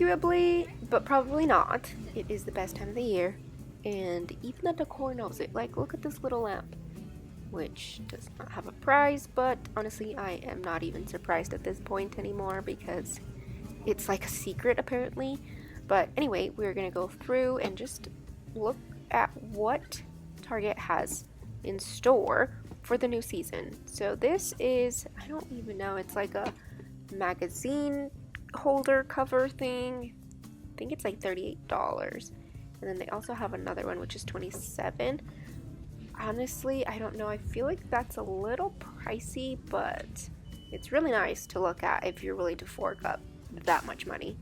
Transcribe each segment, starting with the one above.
arguably, but probably not, it is the best time of the year. And even the decor knows it. Like, look at this little lamp, which does not have a price, but honestly, I am not even surprised at this point anymore because it's like a secret apparently. But anyway, we're gonna go through and just look at what Target has in store for the new season. So this is, I don't even know, it's like a magazine holder cover thing. I think it's like $38. And then they also have another one which is $27. Honestly, I don't know. I feel like that's a little pricey, but it's really nice to look at if you're willing to fork up that much money.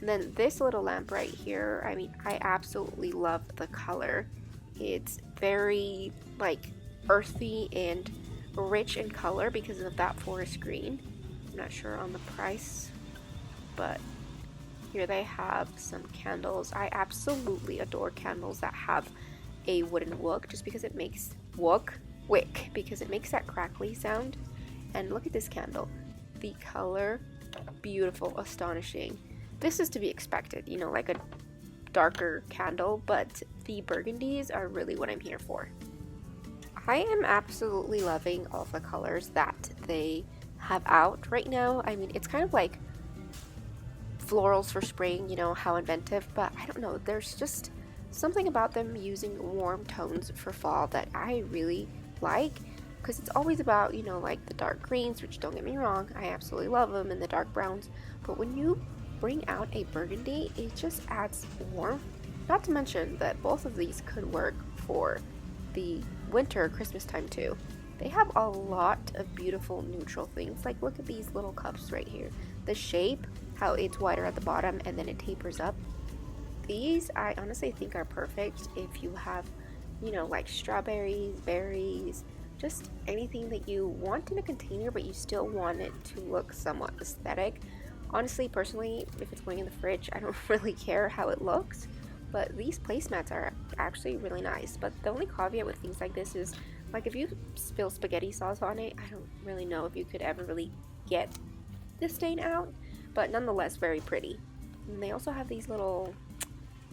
And then this little lamp right here, I mean, I absolutely love the color. It's very like earthy and rich in color because of that forest green. I'm not sure on the price, but here they have some candles. I absolutely adore candles that have a wooden wick just because it makes wick because it makes that crackly sound. And look at this candle. The color, beautiful, astonishing. This is to be expected, you know, like a darker candle, but the burgundies are really what I'm here for. I am absolutely loving all the colors that they have out right now. I mean, it's kind of like florals for spring, you know, how inventive, but I don't know, there's just something about them using warm tones for fall that I really like, because it's always about, you know, like the dark greens, which don't get me wrong, I absolutely love them, and the dark browns, but when you bring out a burgundy, it just adds warmth. Not to mention that both of these could work for the winter Christmas time too. They have a lot of beautiful neutral things. Like, look at these little cups right here. The shape, how it's wider at the bottom and then it tapers up. These I honestly think are perfect if you have, you know, like strawberries, berries, just anything that you want in a container but you still want it to look somewhat aesthetic. Honestly, personally, if it's going in the fridge, I don't really care how it looks, but these placemats are actually really nice. But the only caveat with things like this is, like, if you spill spaghetti sauce on it, I don't really know if you could ever really get the stain out, but nonetheless, very pretty. And they also have these little,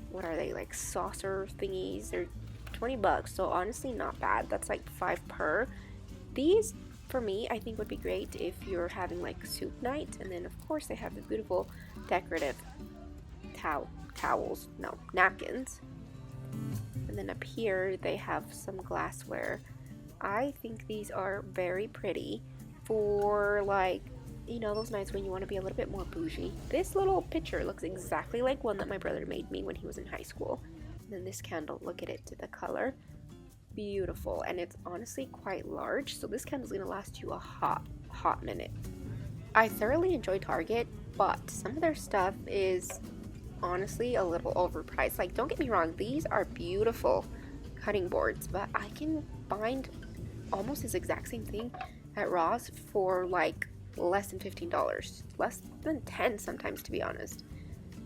what are they, like saucer thingies. They're $20, so honestly not bad. That's like 5 per. These, for me, I think would be great if you're having like soup night. And then of course they have the beautiful decorative napkins. And then up here they have some glassware. I think these are very pretty for, like, you know, those nights when you want to be a little bit more bougie. This little picture looks exactly like one that my brother made me when he was in high school. And then this candle, look at it, to the color, beautiful, and it's honestly quite large, so this candle's gonna last you a hot minute. I thoroughly enjoy Target, but some of their stuff is honestly a little overpriced. Like, don't get me wrong, these are beautiful cutting boards, but I can find almost this exact same thing at Ross for like less than $15, less than 10 sometimes, to be honest.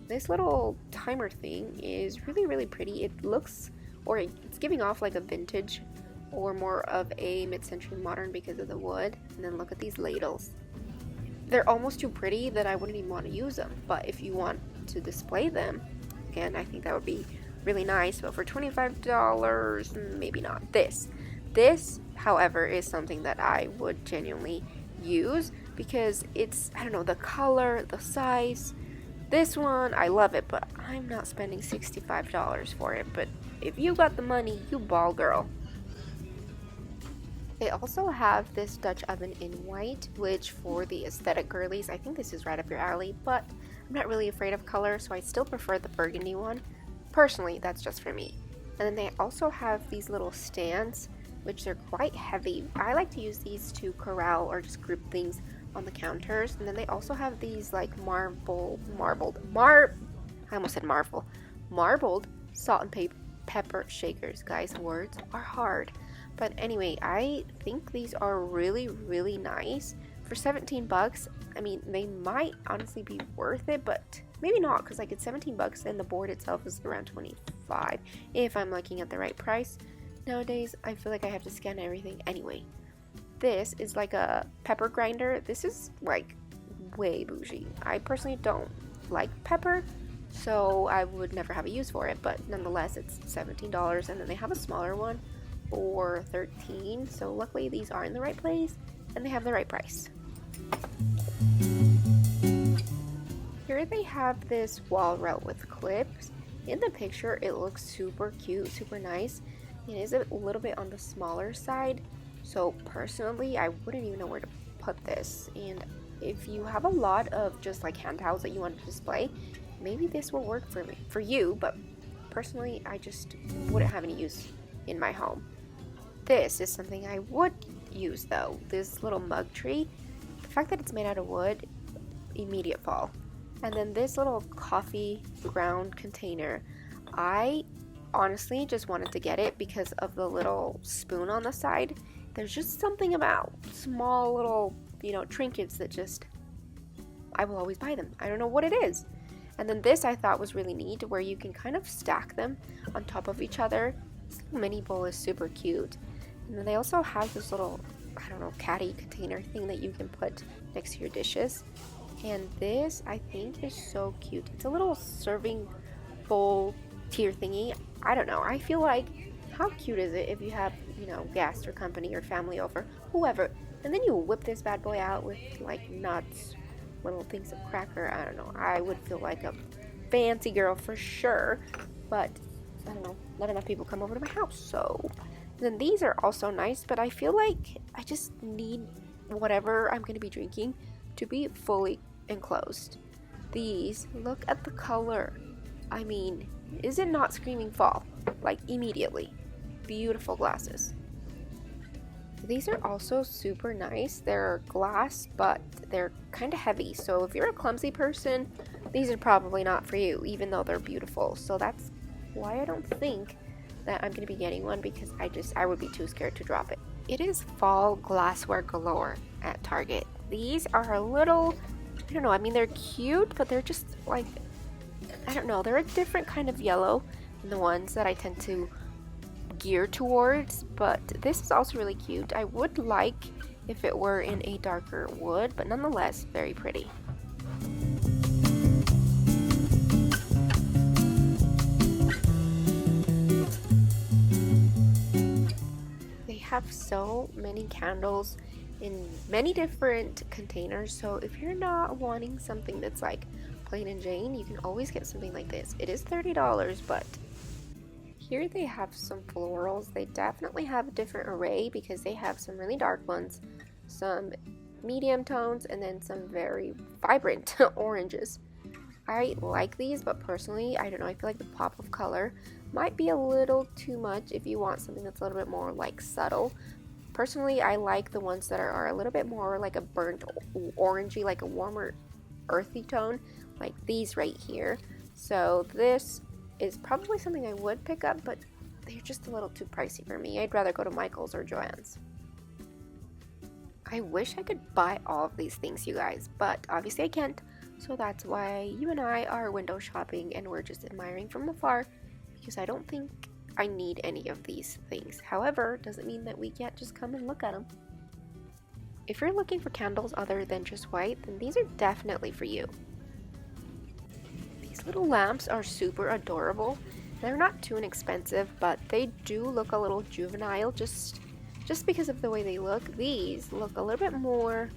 This little timer thing is really pretty. It looks, or it's giving off like a vintage or more of a mid-century modern because of the wood. And then look at these ladles. They're almost too pretty that I wouldn't even want to use them, but if you want to display them, again, I think that would be really nice. But for $25, maybe not. This, however, is something that I would genuinely use because it's, I don't know, the color, the size. This one, I love it, but I'm not spending $65 for it. But if you got the money, you ball, girl. They also have this Dutch oven in white, which for the aesthetic girlies, I think this is right up your alley, but I'm not really afraid of color, so I still prefer the burgundy one. Personally, that's just for me. And then they also have these little stands, which are quite heavy. I like to use these to corral or just group things on the counters. And then they also have these like marbled salt and pepper shakers. Guys, words are hard. But anyway, I think these are really nice. For $17, I mean, they might honestly be worth it, but maybe not, because like it's $17 and the board itself is around 25 if I'm looking at the right price. Nowadays, I feel like I have to scan everything anyway. This is like a pepper grinder. This is like way bougie. I personally don't like pepper, so I would never have a use for it, but nonetheless it's $17. And then they have a smaller one for $13, so luckily these are in the right place and they have the right price. Here they have this wall route with clips. In the picture it looks super cute, super nice. It is a little bit on the smaller side, so personally I wouldn't even know where to put this. And if you have a lot of just like hand towels that you want to display, maybe this will work for you, but personally I just wouldn't have any use in my home. This is something I would use though, this little mug tree. The fact that it's made out of wood, immediate fall. And then this little coffee ground container, I honestly just wanted to get it because of the little spoon on the side. There's just something about small little, trinkets that just, I will always buy them. I don't know what it is. And then this I thought was really neat, where you can kind of stack them on top of each other. This little mini bowl is super cute. And then they also have this little, caddy container thing that you can put next to your dishes. And this I think is so cute. It's a little serving bowl tier thingy. I don't know. I feel like, how cute is it if you have, guests or company or family over, whoever, and then you whip this bad boy out with like nuts, little things of cracker. I don't know. I would feel like a fancy girl for sure, but I don't know. Not enough people come over to my house. So then these are also nice, but I feel like I just need whatever I'm going to be drinking to be fully enclosed. These, look at the color. I mean, is it not screaming fall? Like immediately. Beautiful glasses. These are also super nice. They're glass, but they're kind of heavy. So if you're a clumsy person, these are probably not for you, even though they're beautiful. So that's why I don't think that I'm going to be getting one, because I would be too scared to drop it. It is fall glassware galore at Target. These are a little, I don't know, I mean they're cute, but they're just like, I don't know, they're a different kind of yellow than the ones that I tend to gear towards, but this is also really cute. I would like if it were in a darker wood, but nonetheless very pretty. They have so many candles in many different containers, so if you're not wanting something that's like plain and Jane, you can always get something like this. It is $30, but here they have some florals. They definitely have a different array because they have some really dark ones, some medium tones, and then some very vibrant oranges. I like these, but personally, I don't know, I feel like the pop of color might be a little too much if you want something that's a little bit more like subtle. Personally, I like the ones that are a little bit more like a burnt orangey, like a warmer earthy tone, like these right here. So this is probably something I would pick up, but they're just a little too pricey for me. I'd rather go to Michael's or Joann's. I wish I could buy all of these things, you guys, but obviously I can't. So that's why you and I are window shopping and we're just admiring from afar, because I don't think I need any of these things. However, doesn't mean that we can't just come and look at them. If you're looking for candles other than just white, then these are definitely for you. These little lamps are super adorable. They're not too inexpensive, but they do look a little juvenile just because of the way they look. These look a little bit more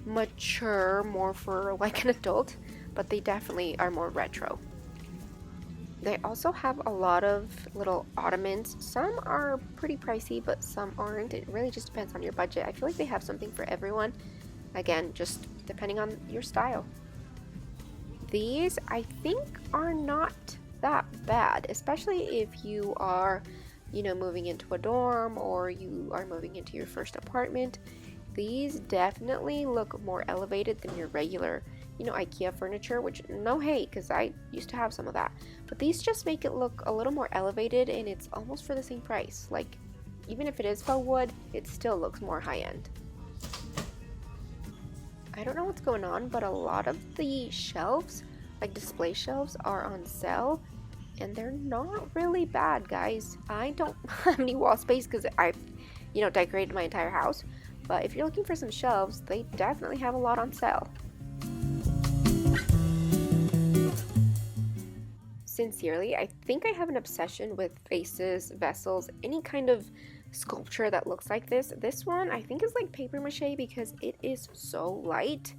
mature, more for like an adult, but they definitely are more retro. They also have a lot of little ottomans. Some are pretty pricey, but some aren't. It really just depends on your budget. I feel like they have something for everyone. Again, just depending on your style. These, I think, are not that bad, especially if you are, moving into a dorm or you are moving into your first apartment. These definitely look more elevated than your regular, IKEA furniture, which no hate, because I used to have some of that. But these just make it look a little more elevated, and it's almost for the same price. Like, even if it is faux wood, it still looks more high-end. I don't know what's going on, but a lot of the shelves, like display shelves, are on sale, and they're not really bad, guys. I don't have any wall space because I've, decorated my entire house. But if you're looking for some shelves, they definitely have a lot on sale. Sincerely, I think I have an obsession with vases, vessels, any kind of sculpture that looks like this. This one I think is like paper mache because it is so light.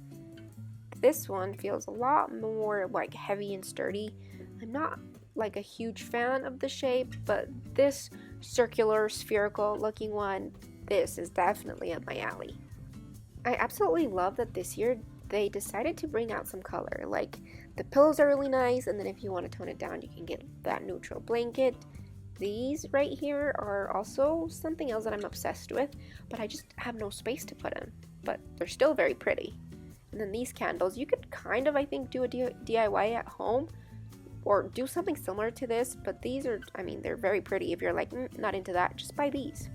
This one feels a lot more like heavy and sturdy. I'm not like a huge fan of the shape, but this circular spherical looking one, this is definitely up my alley. I absolutely love that this year they decided to bring out some color. Like the pillows are really nice, and then if you want to tone it down, you can get that neutral blanket. These right here are also something else that I'm obsessed with, but I just have no space to put in. But they're still very pretty. And then these candles, you could kind of, I think, do a DIY at home or do something similar to this, but these are, I mean, they're very pretty. If you're like, not into that, just buy these.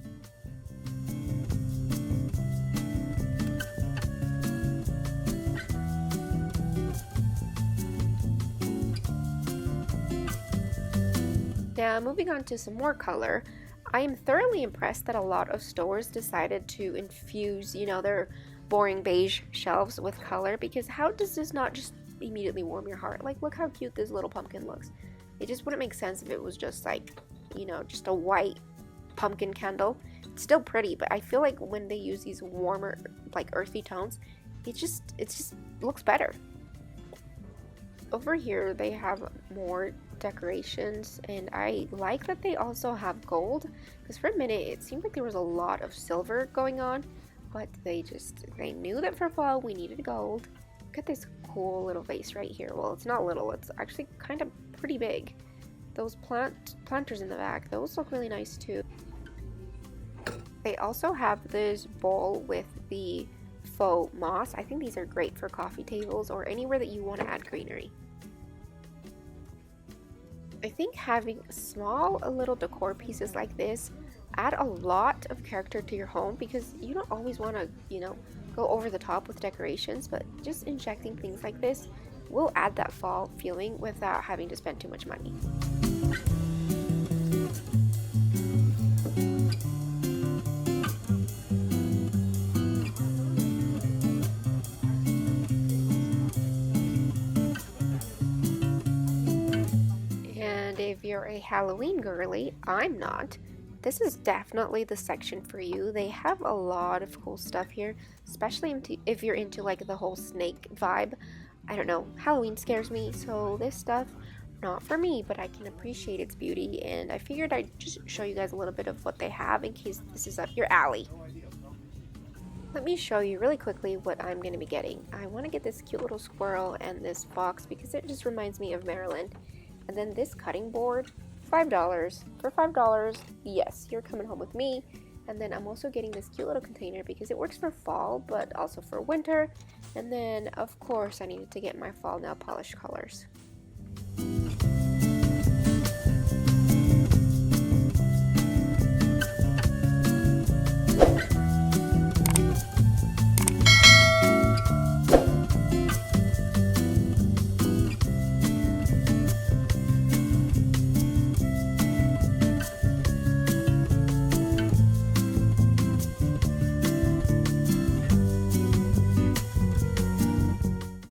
Now, moving on to some more color, I am thoroughly impressed that a lot of stores decided to infuse, their boring beige shelves with color, because how does this not just immediately warm your heart? Like, look how cute this little pumpkin looks. It just wouldn't make sense if it was just like, just a white pumpkin candle. It's still pretty, but I feel like when they use these warmer, like earthy tones, it just looks better. Over here they have more decorations, and I like that they also have gold, because for a minute it seemed like there was a lot of silver going on, but they knew that for fall we needed gold. Look at this cool little vase right here. Well, it's not little, it's actually kind of pretty big. Those planters in the back, those look really nice too. They also have this bowl with the faux moss. I think these are great for coffee tables or anywhere that you want to add greenery. I think having small little decor pieces like this add a lot of character to your home, because you don't always want to, go over the top with decorations, but just injecting things like this will add that fall feeling without having to spend too much money. If you're a Halloween girly, I'm not. This is definitely the section for you. They have a lot of cool stuff here, especially if you're into like the whole snake vibe. I don't know, Halloween scares me, so this stuff, not for me, but I can appreciate its beauty, and I figured I'd just show you guys a little bit of what they have in case this is up your alley. Let me show you really quickly what I'm going to be getting. I want to get this cute little squirrel and this fox because it just reminds me of Maryland. And then this cutting board, $5. For $5, yes, you're coming home with me. And then I'm also getting this cute little container because it works for fall, but also for winter. And then, of course, I needed to get my fall nail polish colors.